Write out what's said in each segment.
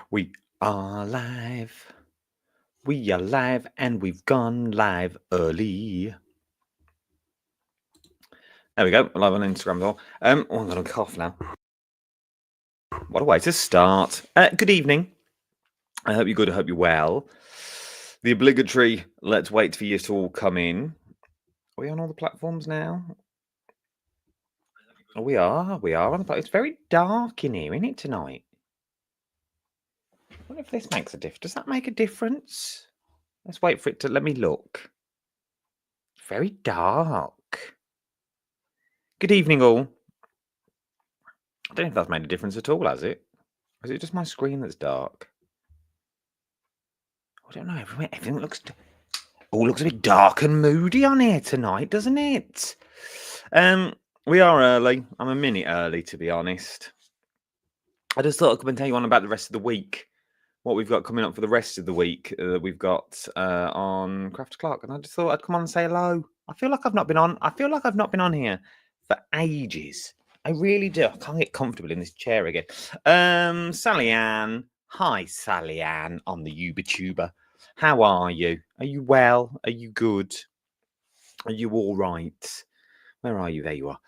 We are live. We are live and we've gone live early. There we go. Live on Instagram as well. I'm going to cough now. What a way to start. Good evening. I hope you're good. I hope you're well. The obligatory, let's wait for you to all come in. Are we on all the platforms now? Oh, we are on the platform. It's very dark in here, isn't it, tonight? I wonder if this makes a difference. Does that make a difference? Let's wait for it to... Let me look. It's very dark. Good evening, all. I don't know if that's made a difference at all, has it? Or is it just my screen that's dark? I don't know. Everything looks... looks a bit dark and moody on here tonight, doesn't it? We are early. I'm a minute early, to be honest. I just thought I'd come and tell you on about the rest of the week. What we've got coming up for the rest of the week that we've got on Craft O'Clock. And I just thought I'd come on and say hello. I feel like I've not been on here for ages. I really do. I can't get comfortable in this chair again. Sally Ann. Hi, Sally Ann on the YouTuber. How are you? Are you well? Are you good? Are you all right? Where are you? There you are.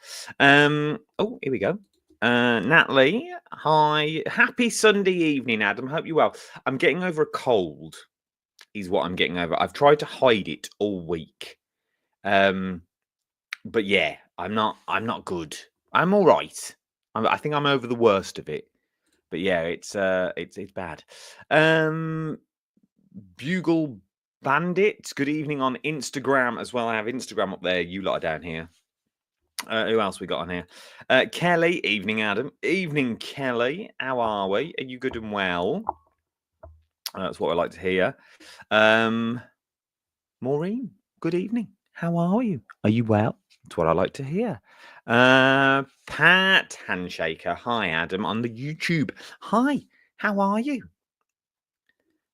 Oh, here we go. Natalie, hi. Happy Sunday evening, Adam. Hope you're well. I'm getting over a cold, is what I'm getting over. I've tried to hide it all week. But yeah, I'm not good. I'm all right. I think I'm over the worst of it. But yeah, it's bad. Bugle Bandit. Good evening on Instagram as well. I have Instagram up there. You lot are down here. Who else we got on here? Kelly. Evening, Adam. Evening, Kelly. How are we? Are you good and well? That's what I like to hear. Maureen. Good evening. How are you? Are you well? That's what I like to hear. Pat Handshaker. Hi, Adam, on the YouTube. Hi, how are you?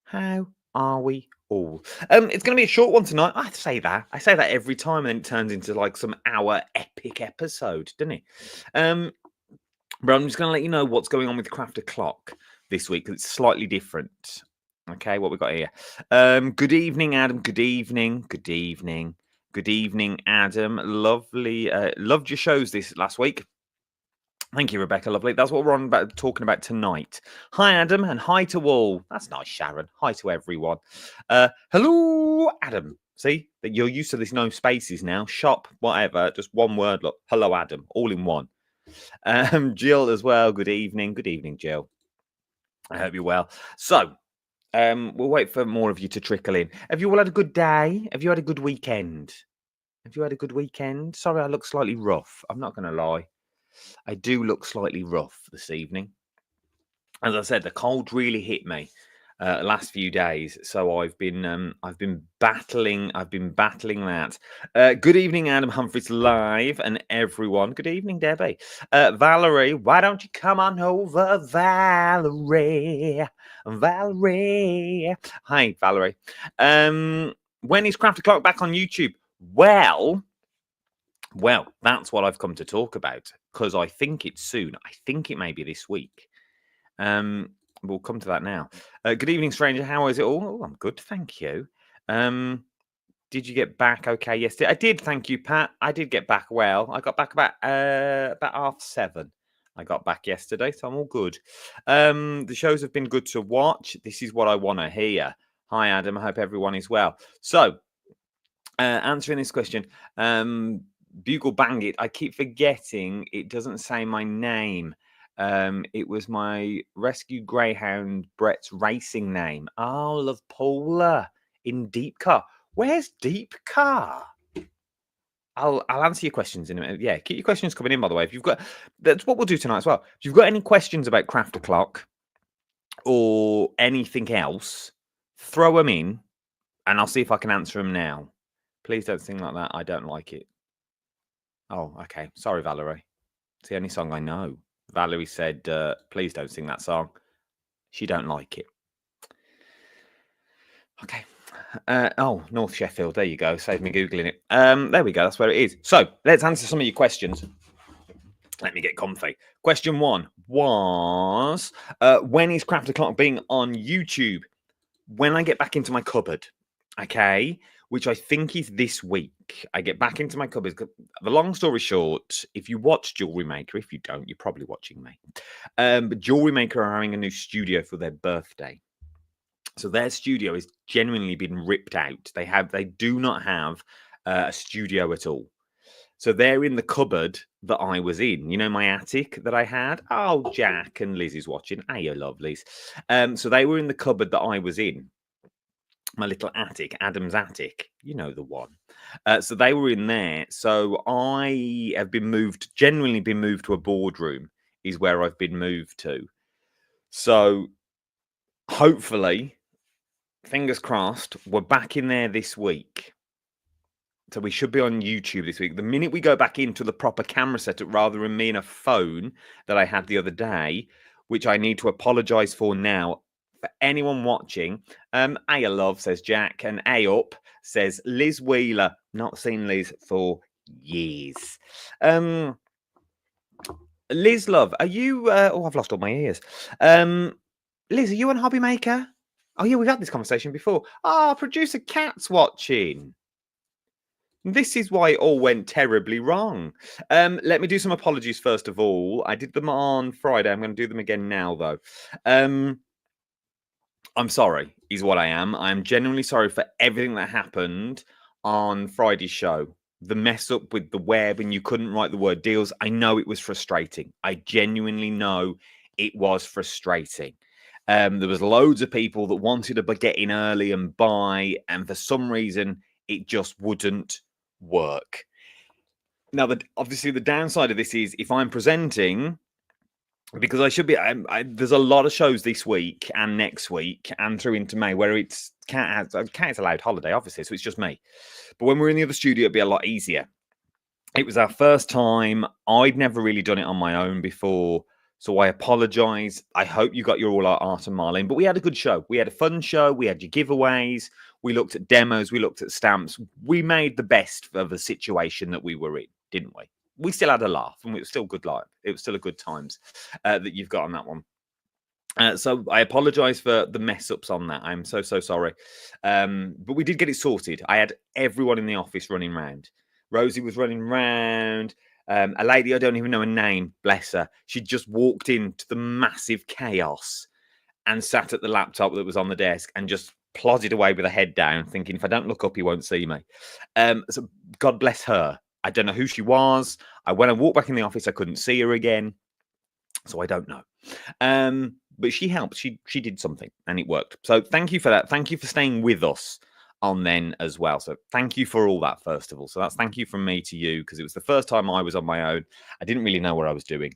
How are we all? It's going to be a short one tonight. I say that every time, and then it turns into like some hour epic episode, doesn't it? But I'm just going to let you know what's going on with Craft O'Clock this week, because it's slightly different. Okay, what we got here. Good evening, Adam. Good evening. Good evening. Good evening, Adam. Lovely. Loved your shows this last week. Thank you, Rebecca. Lovely. That's what we're talking about tonight. Hi, Adam, and hi to all. That's nice, Sharon. Hi to everyone. Hello, Adam. See, that you're used to this no spaces now. Shop, whatever. Just one word. Look, hello, Adam. All in one. Jill as well. Good evening. Good evening, Jill. I hope you're well. So, we'll wait for more of you to trickle in. Have you all had a good day? Have you had a good weekend? Have you had a good weekend? Sorry, I look slightly rough. I'm not going to lie. I do look slightly rough this evening. As I said, the cold really hit me last few days, so I've been battling that. Good evening, Adam Humphries live, and everyone. Good evening, Debbie. Valerie, why don't you come on over, Valerie? Valerie, hi, Valerie. When is Craft O'Clock back on YouTube? Well, that's what I've come to talk about, because I think it's soon. I think it may be this week. We'll come to that now. Good evening, stranger. How is it all? Oh, I'm good, thank you. Did you get back okay yesterday? I did, thank you, Pat. I did get back well. I got back about 7:30. I got back yesterday, so I'm all good. The shows have been good to watch. This is what I want to hear. Hi, Adam. I hope everyone is well. So, answering this question, Bugle Bang It. I keep forgetting it doesn't say my name. It was my rescue greyhound Brett's racing name. Oh, love Paula in Deep Car. Where's Deep Car? I'll answer your questions in a minute. Yeah, keep your questions coming in, by the way. If you've got, that's what we'll do tonight as well. If you've got any questions about Craft O'Clock or anything else, throw them in, and I'll see if I can answer them now. Please don't sing like that. I don't like it. Oh, okay. Sorry, Valerie. It's the only song I know. Valerie said, please don't sing that song. She don't like it. Okay. North Sheffield. There you go. Save me Googling it. There we go. That's where it is. So let's answer some of your questions. Let me get comfy. Question 1 was, when is Craft O'Clock being on YouTube? When I get back into my cupboard, okay, which I think is this week. I get back into my cupboard. The long story short, if you watch Jewelry Maker, if you don't, you're probably watching me. But Jewelry Maker are having a new studio for their birthday. So their studio has genuinely been ripped out. They do not have a studio at all. So they're in the cupboard that I was in. You know, my attic that I had. Oh, Jack and Liz is watching. Hey, you lovelies. So they were in the cupboard that I was in. My little attic, Adam's attic. You know the one. So they were in there. So I have been moved. Genuinely been moved to a boardroom. Is where I've been moved to. So hopefully, fingers crossed, we're back in there this week. So we should be on YouTube this week. The minute we go back into the proper camera setup, rather than me and a phone that I had the other day, which I need to apologise for now. For anyone watching, A love, says Jack, and A up says Liz Wheeler. Not seen Liz for years. Liz Love, are you... oh, I've lost all my ears. Liz, are you on Hobby Maker? Oh, yeah, we've had this conversation before. Producer Cat's watching. This is why it all went terribly wrong. Let me do some apologies first of all. I did them on Friday. I'm going to do them again now, though. I'm sorry, is what I am. I'm genuinely sorry for everything that happened on Friday's show. The mess up with the web and you couldn't write the word deals. I know it was frustrating. I genuinely know it was frustrating. There was loads of people that wanted to get in early and buy, and for some reason, it just wouldn't work. Now, obviously, the downside of this is if I'm presenting, because I should be, there's a lot of shows this week and next week and through into May where it's Cat is allowed holiday, obviously, so it's just me. But when we're in the other studio, it'd be a lot easier. It was our first time. I'd never really done it on my own before, so I apologise. I hope you got your all art and Marlene, but we had a good show. We had a fun show. We had your giveaways. We looked at demos. We looked at stamps. We made the best of the situation that we were in, didn't we? We still had a laugh, and it was still good live. It was still a good times that you've got on that one. So I apologise for the mess ups on that. I'm so sorry. But we did get it sorted. I had everyone in the office running around. Rosie was running around. A lady, I don't even know her name, bless her. She just walked into the massive chaos and sat at the laptop that was on the desk and just plodded away with her head down, thinking, if I don't look up, he won't see me. So God bless her. I don't know who she was. When I walked back in the office, I couldn't see her again. So I don't know. But she helped. She did something and it worked. So thank you for that. Thank you for staying with us on then as well. So thank you for all that, first of all. So that's thank you from me to you, because it was the first time I was on my own. I didn't really know what I was doing.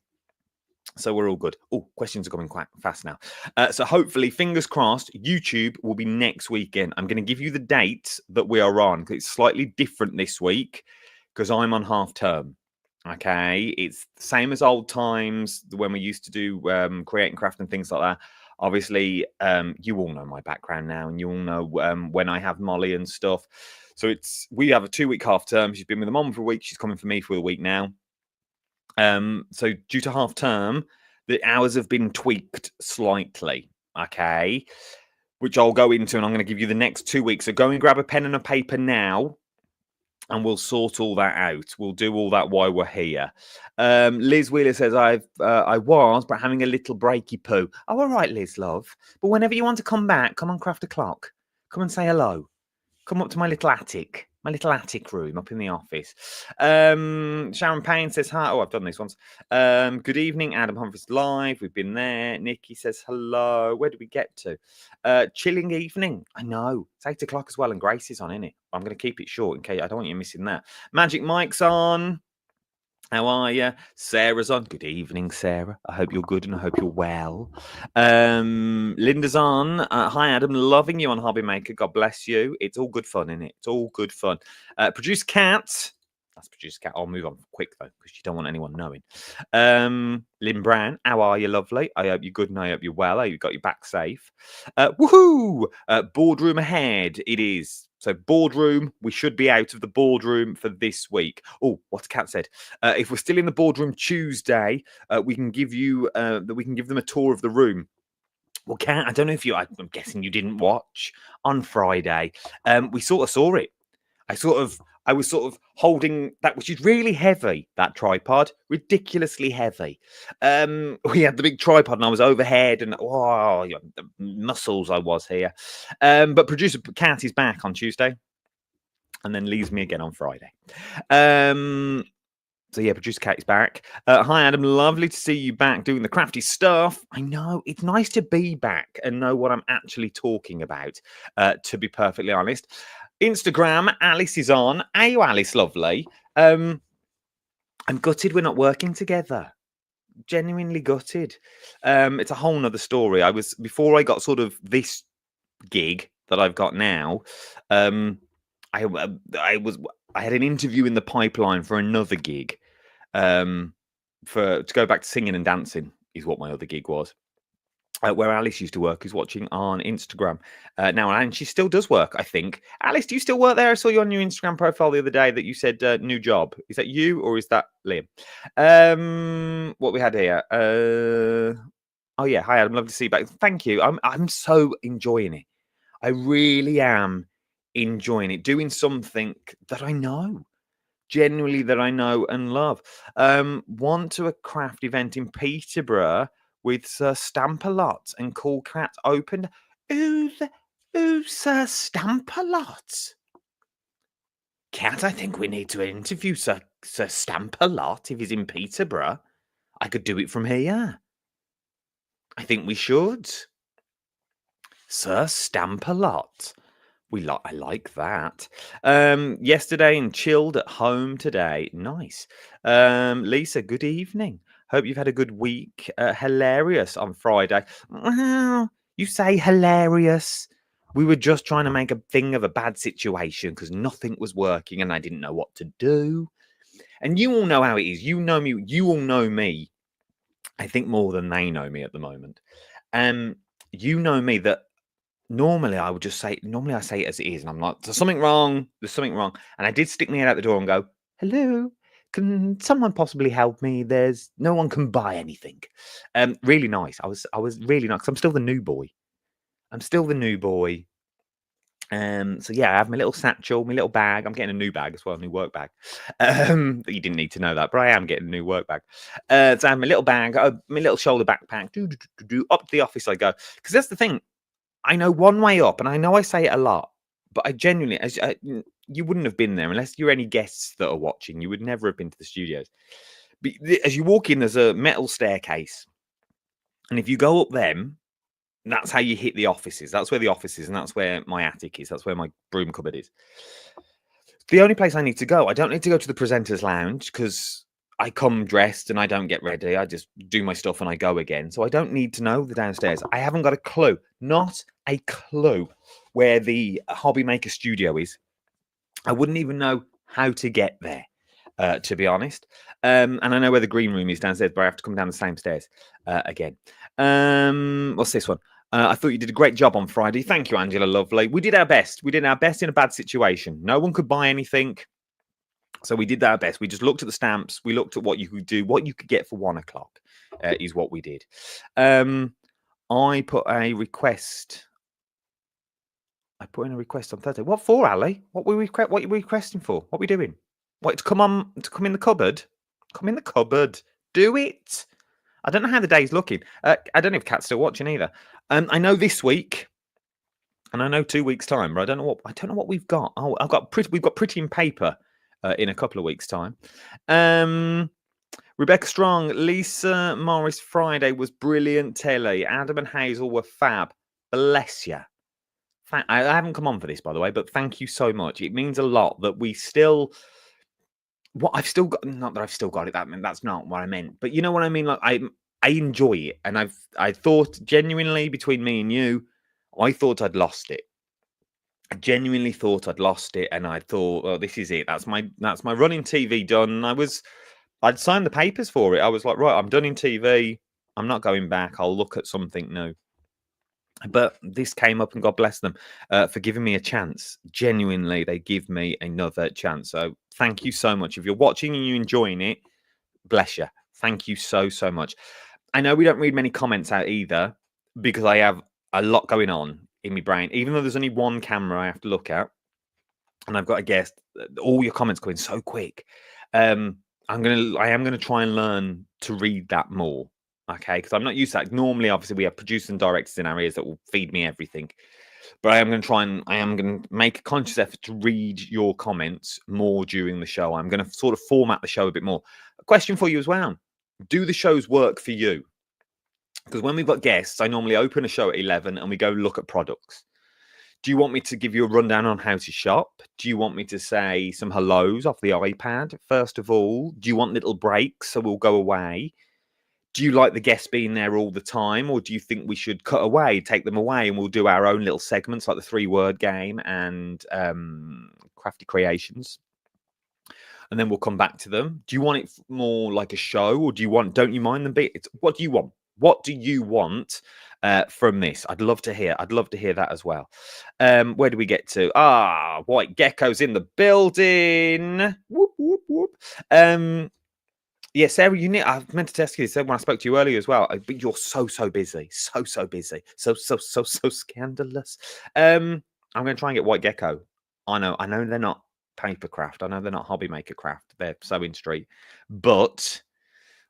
So we're all good. Oh, questions are coming quite fast now. So hopefully, fingers crossed, YouTube will be next weekend. I'm going to give you the dates that we are on, because it's slightly different this week because I'm on half term. Okay, it's the same as old times when we used to do create and craft and things like that. Obviously, you all know my background now, and you all know when I have Molly and stuff. So we have a 2-week half term. She's been with the mom for a week. She's coming for me for a week now. So due to half term, the hours have been tweaked slightly. Okay, which I'll go into, and I'm going to give you the next 2 weeks. So go and grab a pen and a paper now, and we'll sort all that out. We'll do all that while we're here. Liz Wheeler says, I was, but having a little breaky poo. Oh, all right, Liz, love. But whenever you want to come back, come on Craft O'Clock. Come and say hello. Come up to my little attic room up in the office. Sharon Payne says, hi. Oh, I've done this once. Good evening, Adam Humphries live. We've been there. Nikki says, hello. Where did we get to? Chilling evening. I know. It's 8 o'clock as well, and Grace is on, isn't it? I'm going to keep it short in case I don't want you missing that. Magic Mike's on. How are you? Sarah's on. Good evening, Sarah. I hope you're good and I hope you're well. Linda's on. Hi, Adam. Loving you on Hobby Maker. God bless you. It's all good fun, isn't it? It's all good fun. Producer Cat. That's Producer Cat. I'll move on quick, though, because you don't want anyone knowing. Lynn Brown. How are you, lovely? I hope you're good and I hope you're well. I hope you got your back safe. Woohoo! Boardroom ahead. It is. So boardroom, we should be out of the boardroom for this week. Oh, what's Kat said? If we're still in the boardroom Tuesday, we can give you we can give them a tour of the room. Well, Kat, I don't know if you. I'm guessing you didn't watch on Friday. We sort of saw it. I was sort of holding that, which is really heavy, that tripod, ridiculously heavy. We had the big tripod and I was overhead and the muscles I was here. But producer Kat is back on Tuesday and then leaves me again on Friday. So yeah, producer Kat is back. Hi, Adam. Lovely to see you back doing the crafty stuff. I know it's nice to be back and know what I'm actually talking about, to be perfectly honest. Instagram, Alice is on. Hey, Alice, lovely. I'm gutted we're not working together. Genuinely gutted. It's a whole nother story. Before I got sort of this gig that I've got now, I had an interview in the pipeline for another gig. To go back to singing and dancing is what my other gig was. Where Alice used to work, who's watching on Instagram now, and she still does work, I think. Alice, do you still work there? I saw you on your Instagram profile the other day that you said new job. Is that you or is that Liam? What we had here? Oh yeah, hi Adam, love to see you back. Thank you. I'm so enjoying it. I really am enjoying it. Doing something that I know. Genuinely that I know and love. Want to a craft event in Peterborough with Sir Stamp-A-Lot and Cool Cat opened. Who's Sir Stamp-A-Lot? Cat, I think we need to interview Sir Stamp-A-Lot if he's in Peterborough. I could do it from here. I think we should. Sir Stamp-A-Lot. I like that. Yesterday and chilled at home today. Nice. Lisa, good evening. Hope you've had a good week. Hilarious on Friday. Well, you say hilarious. We were just trying to make a thing of a bad situation because nothing was working and I didn't know what to do. And you all know how it is. You know me. You all know me. I think more than they know me at the moment. You know me that normally I would just say, I say it as it is, and I'm like, there's something wrong. And I did stick my head out the door and go, hello, can someone possibly help me? No one can buy anything. Really nice. I was really nice. I'm still the new boy. So yeah, I have my little satchel, my little bag. I'm getting a new bag as well, a new work bag. You didn't need to know that, but I am getting a new work bag. So I have my little bag, my little shoulder backpack. Up to the office I go, because that's the thing. I know one way up, and I know I say it a lot, but I genuinely, you wouldn't have been there unless you're any guests that are watching. You would never have been to the studios. But as you walk in, there's a metal staircase, and if you go up them, that's how you hit the offices. That's where the office is, and that's where my attic is. That's where my broom cupboard is. The only place I need to go, I don't need to go to the presenters lounge because I come dressed and I don't get ready. I just do my stuff and I go again. So I don't need to know the downstairs. I haven't got a clue, not a clue where the Hobby Maker studio is. I wouldn't even know how to get there, to be honest. And I know where the green room is downstairs, but I have to come down the same stairs again. What's this one? I thought you did a great job on Friday. Thank you, Angela. Lovely. We did our best. We did our best in a bad situation. No one could buy anything. So we did our best. We just looked at the stamps. We looked at what you could do, what you could get for 1 o'clock is what we did. I put a request. I put in a request on Thursday. What for, Ali? What were you requesting for? What are we doing? What, to come in the cupboard? Come in the cupboard. Do it. I don't know how the day's looking. I don't know if Kat's still watching either. I know this week, and I know 2 weeks' time, but I don't know what we've got. Oh, we've got Pretty in Paper in a couple of weeks' time. Rebecca Strong, Lisa Morris Friday was brilliant telly. Adam and Hazel were fab. Bless you. I haven't come on for this, by the way, but thank you so much. It means a lot that we still. What I've still got, not that I've still got it. That's not what I meant, but you know what I mean. Like I enjoy it, and I thought genuinely between me and you, I thought I'd lost it. I genuinely thought I'd lost it, and I thought, oh, this is it. That's my running TV done. I'd signed the papers for it. I was like, right, I'm done in TV. I'm not going back. I'll look at something new. But this came up, and God bless them for giving me a chance. Genuinely, they give me another chance. So thank you so much. If you're watching and you're enjoying it, bless you. Thank you so, so much. I know we don't read many comments out either because I have a lot going on in my brain. Even though there's only one camera I have to look at, and I've got a guest, all your comments going so quick. I am gonna try and learn to read that more. Okay, because I'm not used to that. Normally, obviously, we have producers and directors in our ears that will feed me everything. But I am going to make a conscious effort to read your comments more during the show. I'm going to sort of format the show a bit more. A question for you as well. Do the shows work for you? Because when we've got guests, I normally open a show at 11 and we go look at products. Do you want me to give you a rundown on how to shop? Do you want me to say some hellos off the iPad, first of all? Do you want little breaks so we'll go away? Do you like the guests being there all the time, or do you think we should cut away, take them away, and we'll do our own little segments like the 3-word game and Crafty Creations, and then we'll come back to them? Do you want it more like a show, or don't you mind them being? What do you want? What do you want from this? I'd love to hear that as well. Where do we get to? White Gecko's in the building. Whoop whoop whoop. Yeah, Sarah, I meant to test you this when I spoke to you earlier as well. But you're so busy, so busy, so scandalous. I'm going to try and get White Gecko. I know they're not Papercraft. I know they're not Hobby Maker Craft. They're Sewing Street, but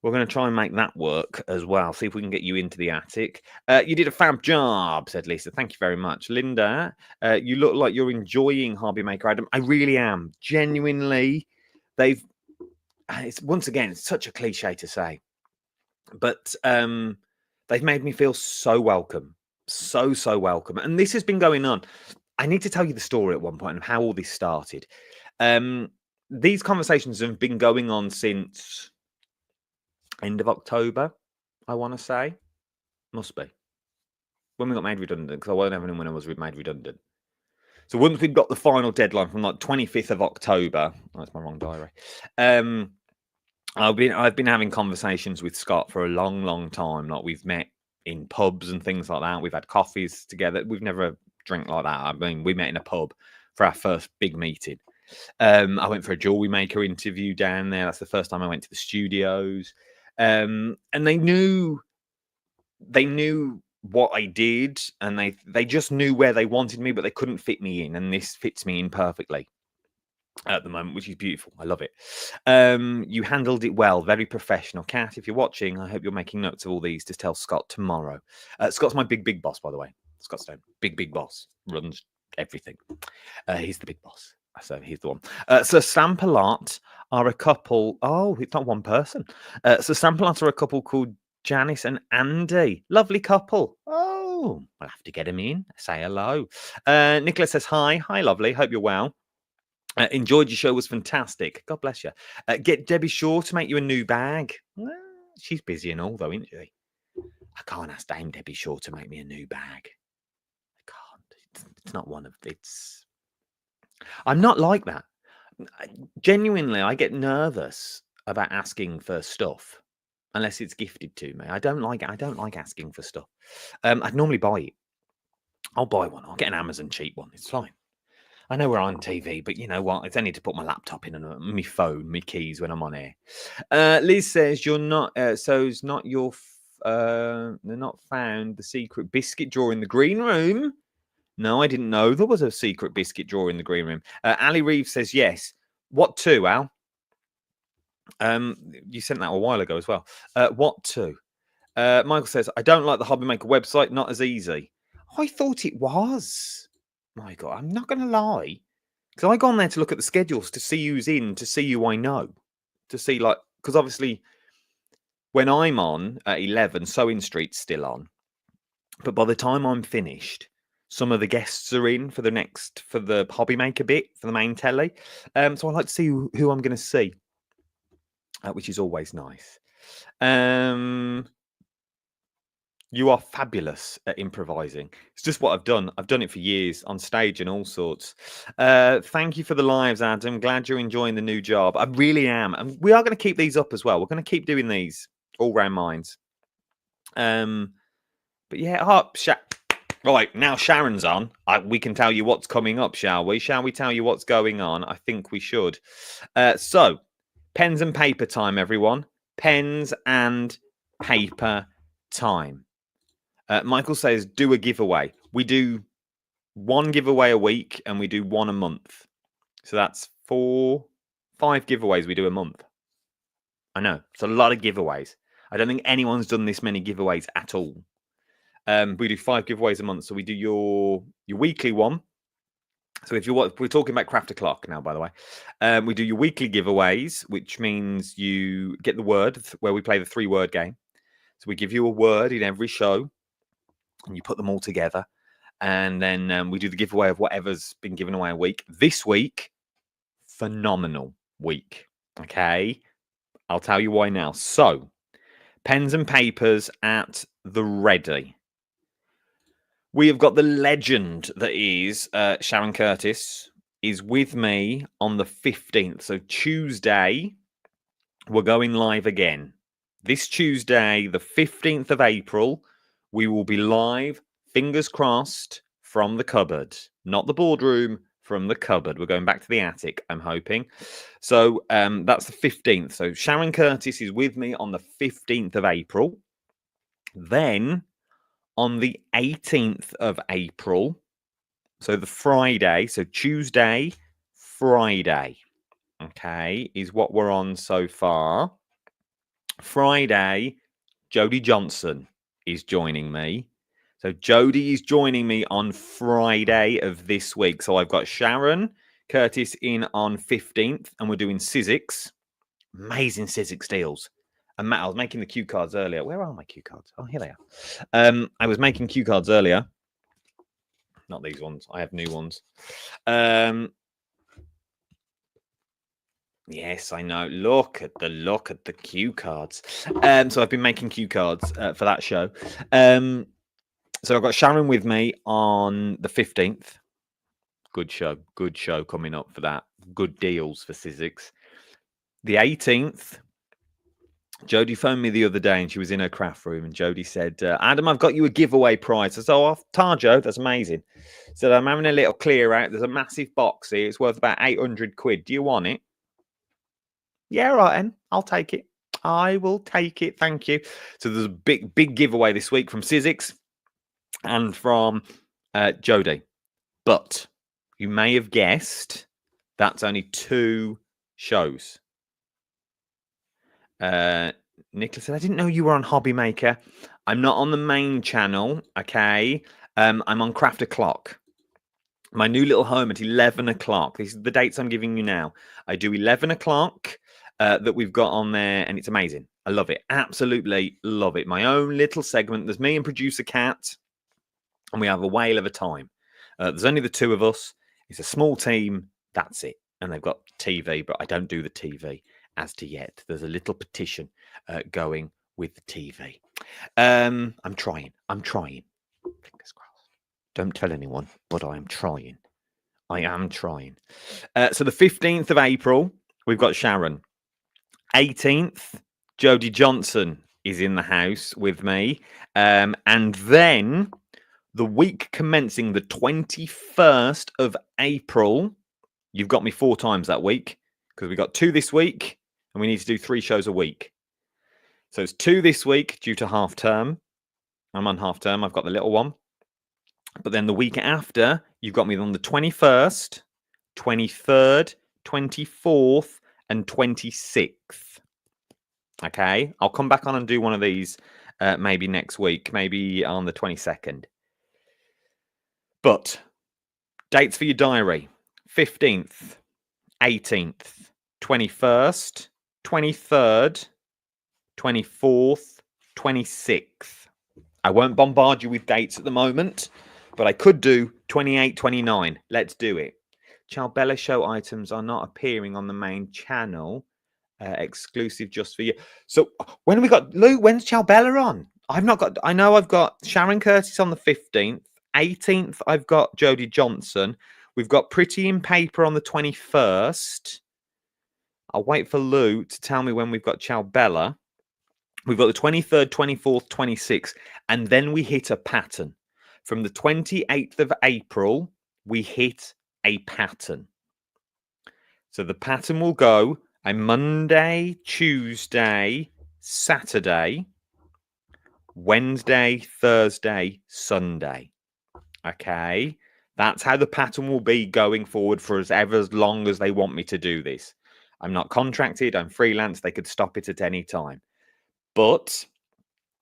we're going to try and make that work as well. See if we can get you into the attic. You did a fab job, said Lisa. Thank you very much, Linda. You look like you're enjoying Hobby Maker, Adam. I really am. Genuinely, it's once again, it's such a cliche to say, but they've made me feel so welcome, so welcome. And this has been going on. I need to tell you the story at one point of how all this started. These conversations have been going on since end of October, I want to say. Must be. When we got made redundant, because I wasn't having them when I was made redundant. So once we've got the final deadline from like 25th of October, that's my wrong diary. I've been having conversations with Scott for a long time. Like, we've met in pubs and things like that. We've had coffees together. We've never drank like that. I mean, we met in a pub for our first big meeting. I went for a jewelry maker interview down there. That's the first time I went to the studios. And they knew what I did, and they just knew where they wanted me, but they couldn't fit me in. And this fits me in perfectly at the moment, which is beautiful. I love it. You handled it well, very professional. Kat, if you're watching, I hope you're making notes of all these to tell Scott tomorrow. Scott's my big boss, by the way. Scott Stone, big boss, runs everything. He's the big boss, so he's the one. So Stamp-A-Lot are a couple. Oh, it's not one person. So Stamp-A-Lot are a couple called Janice and Andy. Lovely couple. Oh, I'll have to get him in. Say hello. Nicholas says hi, lovely. Hope you're well. Enjoyed your show, was fantastic. God bless you. Get Debbie Shaw to make you a new bag. Well, she's busy and all, though, isn't she? I can't ask Dame Debbie Shaw to make me a new bag. I can't. It's not one of it's. I'm not like that. Genuinely, I get nervous about asking for stuff unless it's gifted to me. I don't like asking for stuff. I'd normally buy it. I'll buy one. I'll get an Amazon cheap one. It's fine. I know we're on TV, but you know what? It's only to put my laptop in and my phone, my keys when I'm on air. Liz says you're not. So it's not your. They're not found the secret biscuit drawer in the green room. No, I didn't know there was a secret biscuit drawer in the green room. Ali Reeves says yes. What to, Al? You sent that a while ago as well. What to? Michael says I don't like the Hobby Maker website. Not as easy. I thought it was. My God, I'm not going to lie. Because I go on there to look at the schedules to see who's in, to see who I know. To see, like, because obviously when I'm on at 11, Sewing Street's still on. But by the time I'm finished, some of the guests are in for the Hobby Maker bit, for the main telly. So I like to see who I'm going to see, which is always nice. You are fabulous at improvising. It's just what I've done. I've done it for years on stage and all sorts. Thank you for the lives, Adam. Glad you're enjoying the new job. I really am. And we are going to keep these up as well. We're going to keep doing these all round minds. But yeah, Right, now Sharon's on. We can tell you what's coming up, shall we? Shall we tell you what's going on? I think we should. So, pens and paper time, everyone. Pens and paper time. Michael says, do a giveaway. We do one giveaway a week and we do one a month. So that's 5 giveaways we do a month. I know, it's a lot of giveaways. I don't think anyone's done this many giveaways at all. We do 5 giveaways a month. So we do your weekly one. So if we're talking about Craft O'Clock now, by the way, we do your weekly giveaways, which means you get the word where we play the 3-word game. So we give you a word in every show and you put them all together. And then we do the giveaway of whatever's been given away a week. This week, phenomenal week. Okay. I'll tell you why now. So, pens and papers at the ready. We have got the legend that is Sharon Curtis is with me on the 15th. So Tuesday, we're going live again. This Tuesday, the 15th of April, we will be live, fingers crossed, from the cupboard. Not the boardroom, from the cupboard. We're going back to the attic, I'm hoping. So that's the 15th. So Sharon Curtis is with me on the 15th of April. Then on the 18th of April, so the Friday, so Tuesday, Friday, okay, is what we're on so far. Friday, Jodie Johnson is joining me. So Jodie is joining me on Friday of this week. So I've got Sharon Curtis in on 15th, and we're doing Sizzix. Amazing Sizzix deals. And Matt, I was making the cue cards earlier. Where are my cue cards? Oh, here they are. I was making cue cards earlier. Not these ones. I have new ones. Yes, I know. Look at the cue cards. So I've been making cue cards for that show. So I've got Sharon with me on the 15th. Good show coming up for that. Good deals for Sizzix. The 18th, Jodie phoned me the other day and she was in her craft room and Jodie said, Adam, I've got you a giveaway prize. I said, oh, Tarjo, that's amazing. So I'm having a little clear out. There's a massive box here. It's worth about 800 quid. Do you want it? Yeah, right, then. I'll take it. I will take it. Thank you. So there's a big giveaway this week from Sizzix and from Jodie. But you may have guessed that's only 2 shows. Nicholas said, I didn't know you were on Hobby Maker. I'm not on the main channel, okay? I'm on Craft O'Clock. My new little home at 11 o'clock. These are the dates I'm giving you now. I do 11 o'clock that we've got on there, and it's amazing. I love it. Absolutely love it. My own little segment. There's me and producer Kat, and we have a whale of a time. There's only the 2 of us. It's a small team. That's it. And they've got TV, but I don't do the TV as to yet. There's a little petition going with the TV. I'm trying. Fingers crossed. Don't tell anyone, but I'm trying. I am trying. So the 15th of April, we've got Sharon. 18th, Jodie Johnson is in the house with me. And then the week commencing the 21st of April, you've got me 4 times that week because we got 2 this week and we need to do 3 shows a week. So it's 2 this week due to half term. I'm on half term. I've got the little one. But then the week after, you've got me on the 21st, 23rd, 24th, and 26th. Okay. I'll come back on and do one of these maybe next week, maybe on the 22nd. But dates for your diary: 15th, 18th, 21st, 23rd, 24th, 26th. I won't bombard you with dates at the moment, but I could do 28, 29. Let's do it. Ciao show items are not appearing on the main channel. Exclusive just for you. So when we got Luke, when's Ciao on? I know I've got Sharon Curtis on the 15th. 18th, I've got Jodie Johnson. We've got Pretty in Paper on the 21st. I'll wait for Lou to tell me when we've got Ciao Bella. We've got the 23rd, 24th, 26th. And then we hit a pattern. from the 28th of April, we hit a pattern. So the pattern will go a Monday, Tuesday, Saturday, Wednesday, Thursday, Sunday. Okay. That's how the pattern will be going forward for as long as they want me to do this. I'm not contracted. I'm freelance. They could stop it at any time. But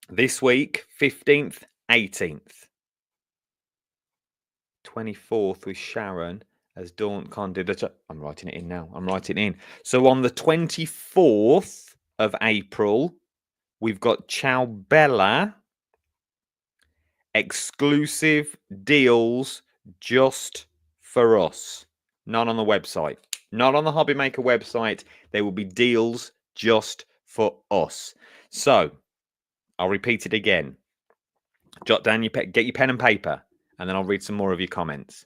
this week, 15th, 18th, 24th with Sharon as Dawn candidate. I'm writing it in now. I'm writing it in. So on the 24th of April, we've got Ciao Bella. Exclusive deals just for us. Not on the website. Not on the Hobby Maker website. There will be deals just for us. So, I'll repeat it again. Jot down your get your pen and paper, and then I'll read some more of your comments.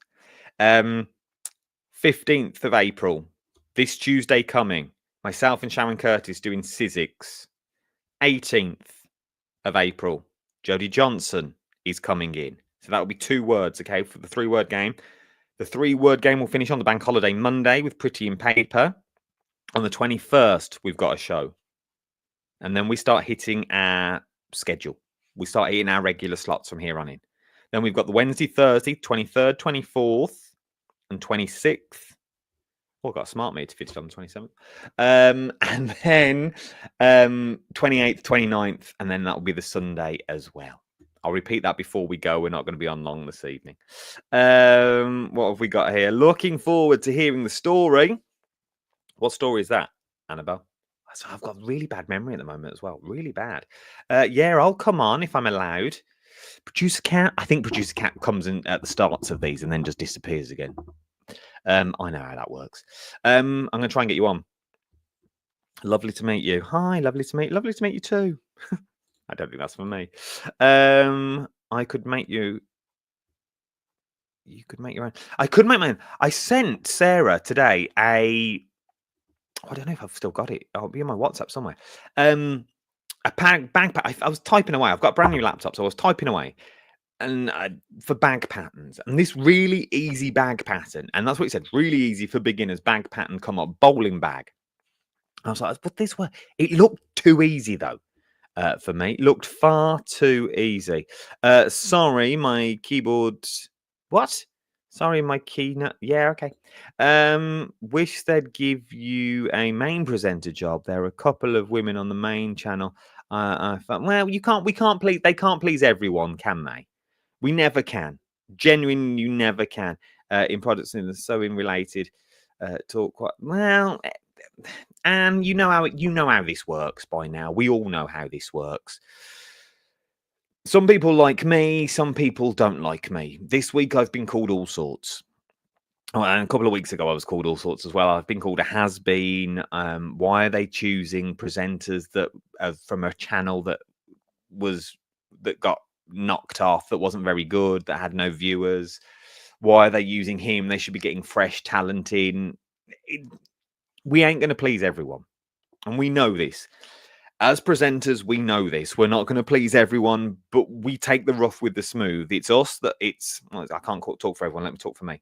15th of April, this Tuesday coming, myself and Sharon Curtis doing Sizzix. 18th of April, Jodie Johnson is coming in. So that will be 2 words, okay, for the 3-word game. The 3-word game will finish on the bank holiday Monday with Pretty in Paper. On the 21st, we've got a show. And then we start hitting our schedule. We start hitting our regular slots from here on in. Then we've got the Wednesday, Thursday, 23rd, 24th, and 26th. Oh, I've got a smart meter fitted on the 27th. And then 28th, 29th, and then that will be the Sunday as well. I'll repeat that before we go. We're not going to be on long this evening. What have we got here? Looking forward to hearing the story. What story is that, Annabelle? So I've got really bad memory at the moment as well. Really bad. Yeah, I'll come on if I'm allowed. Producer Cat. I think Producer Cat comes in at the starts of these and then just disappears again. I know how that works. I'm going to try and get you on. Lovely to meet you. Hi, lovely to meet you too. I don't think that's for me. I could make you. You could make your own. I could make my own. I sent Sarah today a. I don't know if I've still got it. I'll be on my WhatsApp somewhere. A bag. I was typing away. I've got a brand new laptop, so I was typing away, and for bag patterns, and this really easy bag pattern, and that's what it said. Really easy for beginners. Bag pattern. Come on, bowling bag. I was like, but this one. It looked too easy though. For me, looked far too easy. Sorry, my keyboard. What? Sorry, my keynote. Yeah, okay. Wish they'd give you a main presenter job. There are a couple of women on the main channel. I thought, well, you can't. We can't please. They can't please everyone, can they? We never can. Genuinely, you never can. In products and sewing related talk. Quite well. And you know how this works by now. We all know how this works. Some people like me, some people don't like me. This week I've been called all sorts. Oh, and a couple of weeks ago I was called all sorts as well. I've been called a has-been. Why are they choosing presenters that from a channel that got knocked off, that wasn't very good, that had no viewers? Why are they using him? They should be getting fresh talent in. We ain't going to please everyone. And we know this. As presenters, we know this. We're not going to please everyone, but we take the rough with the smooth. It's us that I can't talk for everyone. Let me talk for me.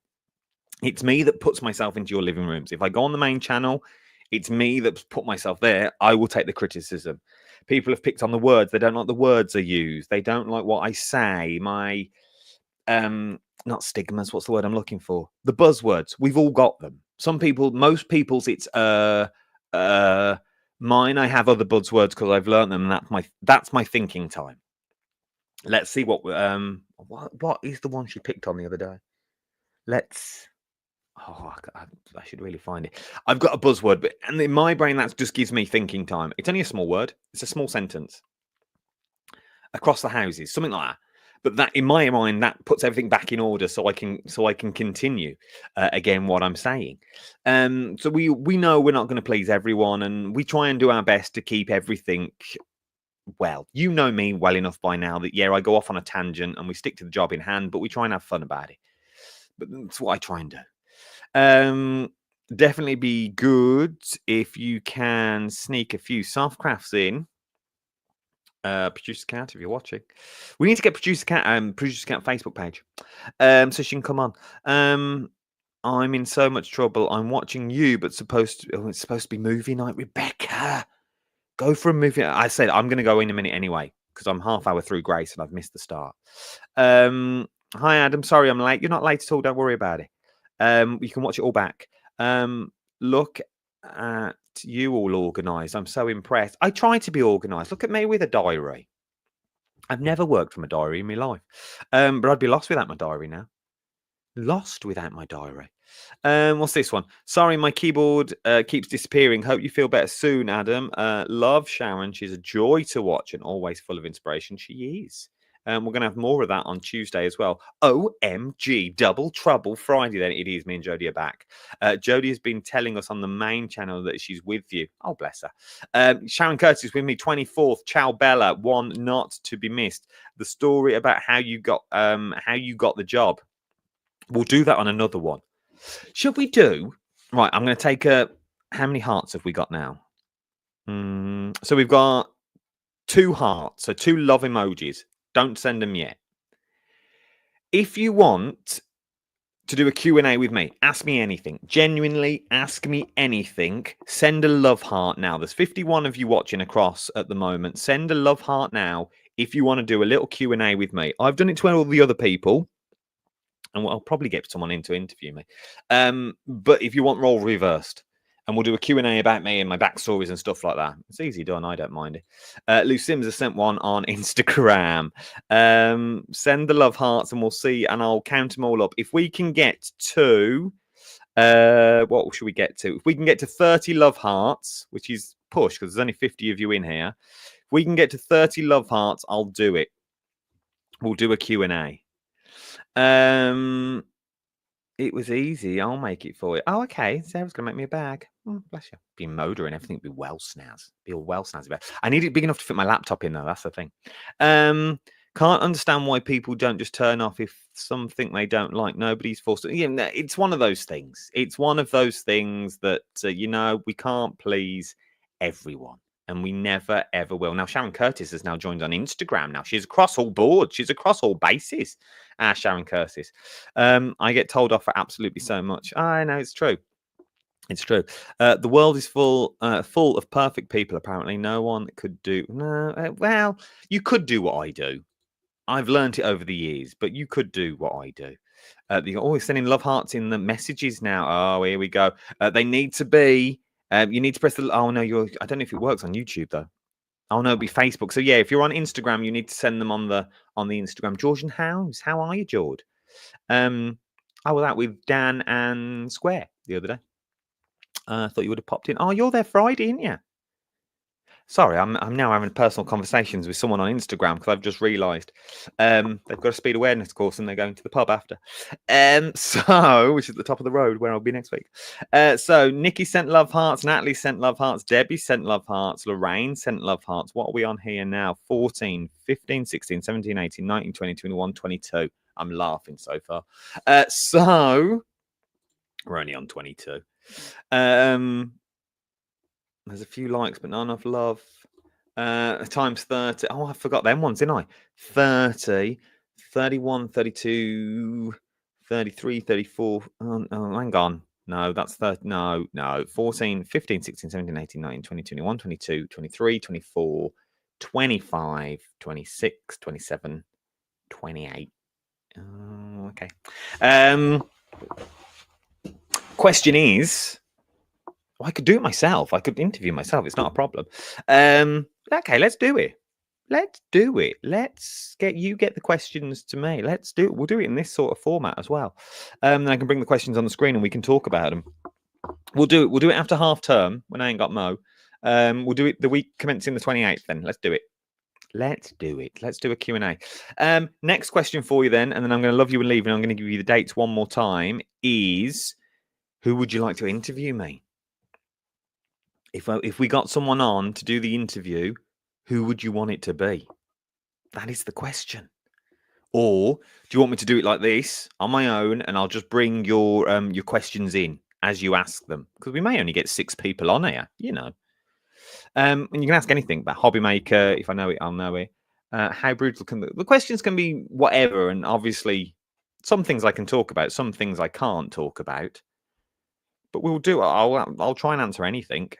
It's me that puts myself into your living rooms. If I go on the main channel, it's me that's put myself there. I will take the criticism. People have picked on the words. They don't like the words I use. They don't like what I say. My, not stigmas. What's the word I'm looking for? The buzzwords. We've all got them. Most people's, it's mine. I have other buzzwords because I've learned them, and that's my thinking time. Let's see what is the one she picked on the other day. I should really find it. I've got a buzzword, and in my brain that just gives me thinking time. It's only a small word. It's a small sentence. Across the houses, something like that. But that, in my mind, that puts everything back in order, so I can continue again what I'm saying. So we know we're not going to please everyone, and we try and do our best to keep everything. Well, you know me well enough by now that I go off on a tangent and we stick to the job in hand, but we try and have fun about it. But that's what I try and do. Definitely be good if you can sneak a few soft crafts in. Producer Cat, if you're watching. We need to get Producer Cat Facebook page. So she can come on. I'm in so much trouble. I'm watching you, but it's supposed to be movie night. Rebecca, go for a movie. I said I'm going to go in a minute anyway because I'm half hour through Grace and I've missed the start. Hi Adam, sorry I'm late. You're not late at all. Don't worry about it. You can watch it all back. Look at you all organised. I'm so impressed. I try to be organised. Look at me with a diary. I've never worked from a diary in my life, but I'd be lost without my diary now. Lost without my diary. What's this one? Sorry, my keyboard keeps disappearing. Hope you feel better soon, Adam. Love Sharon. She's a joy to watch and always full of inspiration. She is. We're going to have more of that on Tuesday as well. OMG, Double Trouble Friday then. It is. Me and Jodie are back. Jodie has been telling us on the main channel that she's with you. Oh, bless her. Sharon Curtis with me, 24th. Ciao Bella, one not to be missed. The story about how you got the job. We'll do that on another one. Should we do? Right, I'm going to take a... How many hearts have we got now? So we've got 2 hearts. So 2 love emojis. Don't send them yet. If you want to do a Q&A with me, ask me anything. Genuinely, ask me anything. Send a love heart now. There's 51 of you watching across at the moment. Send a love heart now if you want to do a little Q&A with me. I've done it to all the other people. And I'll probably get someone in to interview me. But if you want role reversed, and we'll do a Q&A about me and my backstories and stuff like that. It's easy done. I don't mind it. Lou Sims has sent one on Instagram. Send the love hearts and we'll see. And I'll count them all up. If we can get to... what should we get to? If we can get to 30 love hearts, which is push because there's only 50 of you in here. If we can get to 30 love hearts, I'll do it. We'll do a Q&A. It was easy. I'll make it for you. Oh, okay. Sarah's gonna make me a bag. Oh, bless you. Be motor and everything. Be well snazz. Be all well snazzy about. I need it big enough to fit my laptop in though. That's the thing. Can't understand why people don't just turn off if something they don't like. Nobody's forced to. Yeah, it's one of those things. It's one of those things that we can't please everyone. And we never, ever will. Now, Sharon Curtis has now joined on Instagram now. She's across all boards. She's across all bases. Sharon Curtis. I get told off for absolutely so much. I know, it's true. It's true. The world is full of perfect people, apparently. No one could do... No, well, you could do what I do. I've learned it over the years, but you could do what I do. You're always sending love hearts in the messages now. Oh, here we go. They need to be... you need to press the... Oh, no, I don't know if it works on YouTube, though. Oh, no, it'll be Facebook. So, yeah, if you're on Instagram, you need to send them on the Instagram. Georgian House, how are you, George? I was out with Dan and Square the other day. I thought you would have popped in. Oh, you're there Friday, aren't you? Sorry, I'm now having personal conversations with someone on Instagram because I've just realised they've got a speed awareness course and they're going to the pub after. So, which is at the top of the road where I'll be next week. So, Nikki sent love hearts, Natalie sent love hearts, Debbie sent love hearts, Lorraine sent love hearts. What are we on here now? 14, 15, 16, 17, 18, 19, 20, 21, 22. I'm laughing so far. So, we're only on 22. There's a few likes, but not enough love. Times 30. Oh, I forgot them ones, didn't I? 30, 31, 32, 33, 34. Oh, hang on. No, that's 30. No. 14, 15, 16, 17, 18, 19, 20, 21, 22, 23, 24, 25, 26, 27, 28. Okay. Question is... Well, I could do it myself. I could interview myself. It's not a problem. Okay, let's do it. Let's do it. Let's get the questions to me. Let's do it. We'll do it in this sort of format as well. Then I can bring the questions on the screen and we can talk about them. We'll do it. We'll do it after half term when I ain't got Mo. We'll do it the week commencing the 28th then. Let's do it. Let's do it. Let's do a Q&A. Next question for you then, and then I'm going to love you and leave, and I'm going to give you the dates one more time, is who would you like to interview me? If we got someone on to do the interview, who would you want it to be? That is the question. Or do you want me to do it like this on my own, and I'll just bring your questions in as you ask them? Because we may only get 6 people on here, And you can ask anything about hobby maker. If I know it, I'll know it. How brutal can the questions can be whatever, and obviously some things I can talk about, some things I can't talk about. But we'll do. I'll try and answer anything.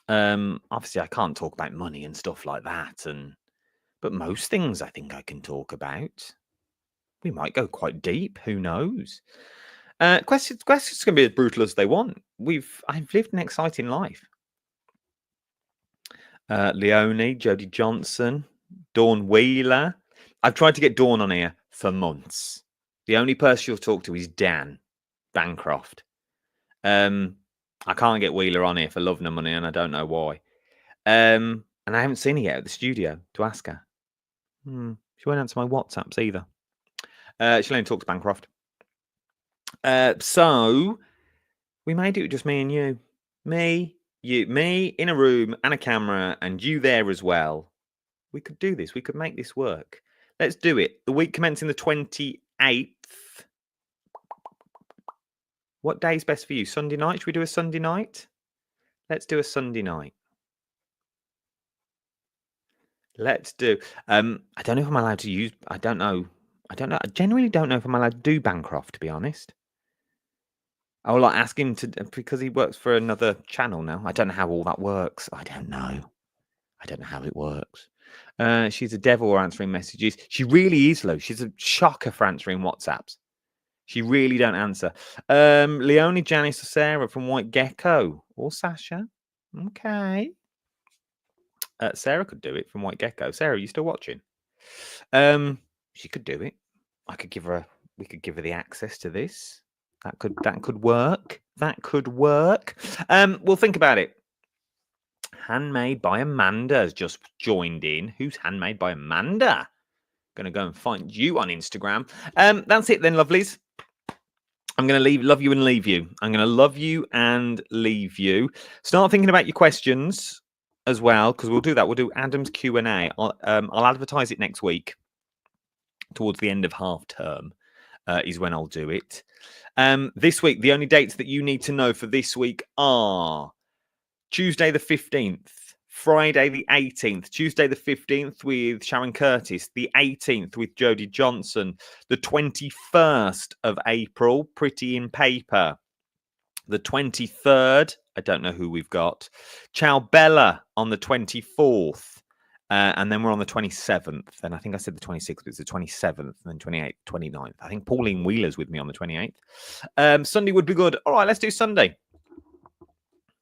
Obviously I can't talk about money and stuff like that, but most things I think I can talk about. We might go quite deep. Who knows? Questions can be as brutal as they want. I've lived an exciting life. Leonie, Jodie Johnson, Dawn Wheeler. I've tried to get Dawn on here for months. The only person you'll talk to is Dan Bancroft. I can't get Wheeler on here for love nor money, and I don't know why. And I haven't seen her yet at the studio to ask her. She won't answer my WhatsApps either. She'll only talk to Bancroft. So we may do it just me and you. Me in a room and a camera, and you there as well. We could do this. We could make this work. Let's do it. The week commencing the 28th. What day is best for you? Sunday night? Should we do a Sunday night? Let's do a Sunday night. Let's do. I don't know if I'm allowed to use. I don't know. I genuinely don't know if I'm allowed to do Bancroft, to be honest. I will ask him to, because he works for another channel now. I don't know how all that works. I don't know how it works. She's a devil answering messages. She really is, though. She's a shocker for answering WhatsApps. She really don't answer. Leonie, Janice, or Sarah from White Gecko. Or Sasha. Okay. Sarah could do it from White Gecko. Sarah, are you still watching? She could do it. We could give her the access to this. That could work. That could work. We'll think about it. Handmade by Amanda has just joined in. Who's Handmade by Amanda? Gonna go and find you on Instagram. That's it then, lovelies. I'm gonna love you and leave you. I'm gonna love you and leave you. Start thinking about your questions as well, because we'll do that. We'll do Adam's Q&A. I'll advertise it next week. Towards the end of half term is when I'll do it. This week, the only dates that you need to know for this week are Tuesday the 15th, Friday the 18th, Tuesday the 15th with Sharon Curtis, the 18th with Jodie Johnson, the 21st of April, Pretty in Paper, the 23rd, I don't know who we've got, Ciao Bella on the 24th, and then we're on the 27th, and I think I said the 26th, but it's the 27th, and then 28th, 29th. I think Pauline Wheeler's with me on the 28th. Sunday would be good. All right, let's do Sunday.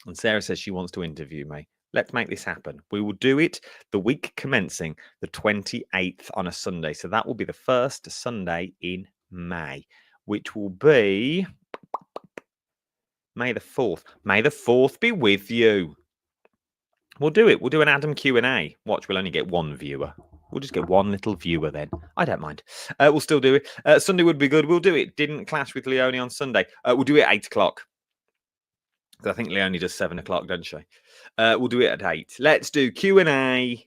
And Sarah says she wants to interview me. Let's make this happen. We will do it the week commencing the 28th on a Sunday. So that will be the first Sunday in May, which will be May the 4th. May the 4th be with you. We'll do it. We'll do an Adam Q&A. Watch, we'll only get one viewer. We'll just get one little viewer then. I don't mind. We'll still do it. Sunday would be good. We'll do it. Didn't clash with Leonie on Sunday. We'll do it at 8 o'clock. I think Leonie does 7 o'clock, doesn't she? We'll do it at 8. Let's do Q&A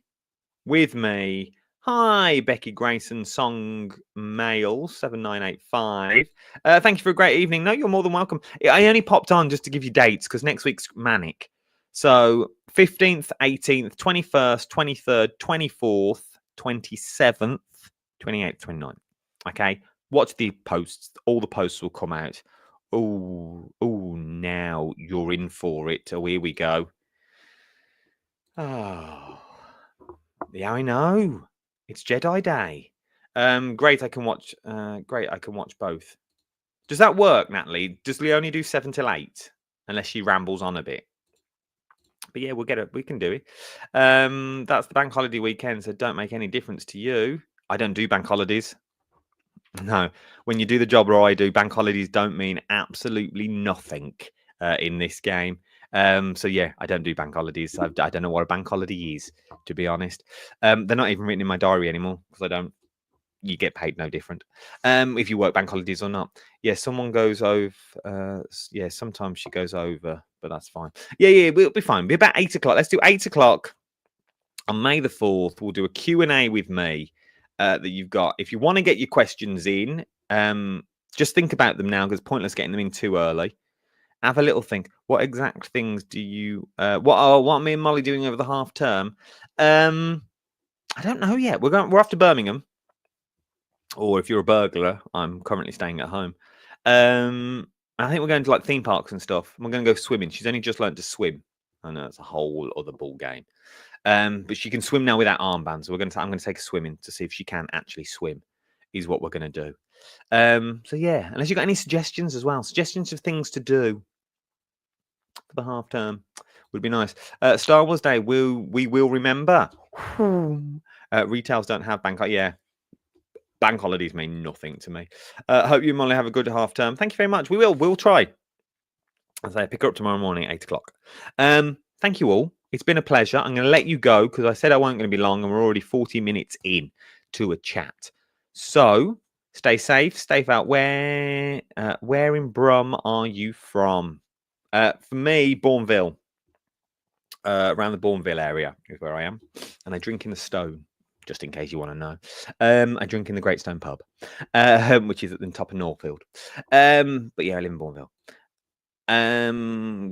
with me. Hi, Becky Grayson, Song Mail 7985. Thank you for a great evening. No, you're more than welcome. I only popped on just to give you dates because next week's manic. So 15th, 18th, 21st, 23rd, 24th, 27th, 28th, 29th. Okay, watch the posts. All the posts will come out. Oh, now you're in for it. Oh, here we go. Oh, yeah, I know. It's Jedi Day. Great, I can watch. Great, I can watch both. Does that work, Natalie? Does Leonie do 7 till 8? Unless she rambles on a bit. But yeah, we'll get it. We can do it. That's the bank holiday weekend, so don't make any difference to you. I don't do bank holidays. No, when you do the job where I do, bank holidays don't mean absolutely nothing in this game. So yeah, I don't do bank holidays. I don't know what a bank holiday is, to be honest. They're not even written in my diary anymore because I don't. You get paid no different if you work bank holidays or not. Yeah, someone goes over. Yeah, sometimes she goes over, but that's fine. Yeah, we'll be fine. Be about 8 o'clock. Let's do 8 o'clock on May the 4th. We'll do a Q&A with me. That you've got. If you want to get your questions in, just think about them now because it's pointless getting them in too early. Have a little think. What exact things do you? What are me and Molly doing over the half term? I don't know yet. We're off to Birmingham, or if you're a burglar, I'm currently staying at home. I think we're going to like theme parks and stuff. We're going to go swimming. She's only just learned to swim. I know it's a whole other ball game. But she can swim now without armbands. So I'm going to take her swimming to see if she can actually swim. Is what we're going to do. So yeah, unless you got any suggestions as well, suggestions of things to do for the half term would be nice. Star Wars Day, we will remember. Retails don't have bank. Yeah, bank holidays mean nothing to me. Hope you and Molly have a good half term. Thank you very much. We'll try. As I pick her up tomorrow morning at 8:00. Thank you all. It's been a pleasure. I'm going to let you go because I said I weren't going to be long, and we're already 40 minutes in to a chat. So stay safe, stay out. Where in Brum are you from? For me, Bourneville. Around the Bourneville area is where I am, and I drink in the Stone. Just in case you want to know, I drink in the Great Stone Pub, which is at the top of Northfield. But yeah, I live in Bourneville.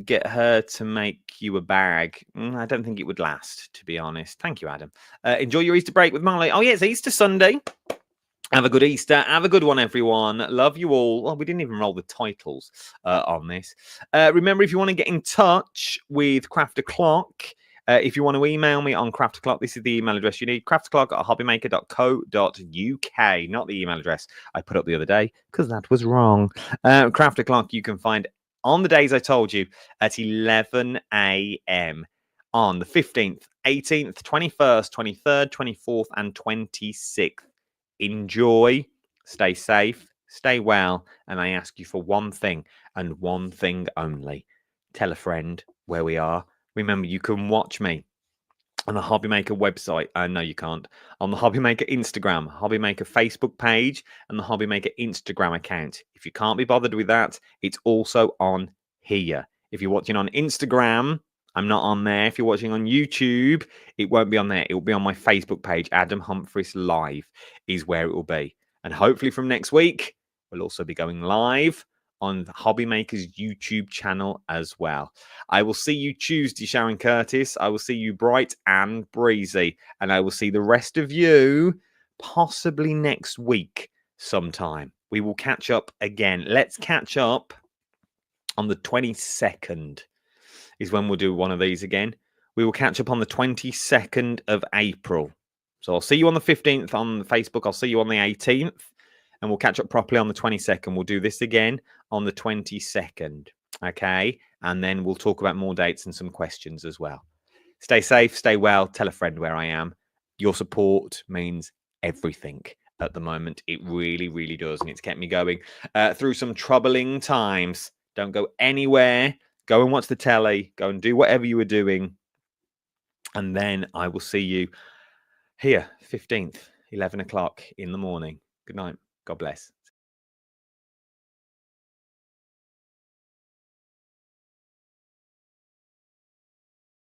Get her to make you a bag. I don't think it would last, to be honest. Thank you, Adam. Enjoy your Easter break with Molly. Oh yeah, it's Easter Sunday. Have a good Easter. Have a good one, everyone. Love you all. Well, we didn't even roll the titles on this. Remember, if you want to get in touch with Craft O'Clock, if you want to email me on Craft O'Clock, this is the email address you need. craftoclock@hobbymaker.co.uk. Not the email address I put up the other day, because that was wrong. Craft O'Clock you can find on the days I told you at 11 a.m. on the 15th, 18th, 21st, 23rd, 24th, and 26th. Enjoy, stay safe, stay well, and I ask you for one thing and one thing only. Tell a friend where we are. Remember, you can watch me on the Hobby Maker website. No, you can't. On the Hobby Maker Instagram, Hobby Maker Facebook page, and the Hobby Maker Instagram account. If you can't be bothered with that, it's also on here. If you're watching on Instagram, I'm not on there. If you're watching on YouTube, it won't be on there. It will be on my Facebook page. Adam Humphries Live is where it will be. And hopefully from next week, we'll also be going live on the Hobby Maker's YouTube channel as well. I will see you Tuesday, Sharon Curtis. I will see you bright and breezy. And I will see the rest of you possibly next week sometime. We will catch up again. Let's catch up on the 22nd is when we'll do one of these again. We will catch up on the 22nd of April. So I'll see you on the 15th on Facebook. I'll see you on the 18th. And we'll catch up properly on the 22nd. We'll do this again on the 22nd. Okay? And then we'll talk about more dates and some questions as well. Stay safe, stay well. Tell a friend where I am. Your support means everything at the moment. It really, really does. And it's kept me going through some troubling times. Don't go anywhere. Go and watch the telly. Go and do whatever you were doing. And then I will see you here, 15th, 11 o'clock in the morning. Good night. God bless.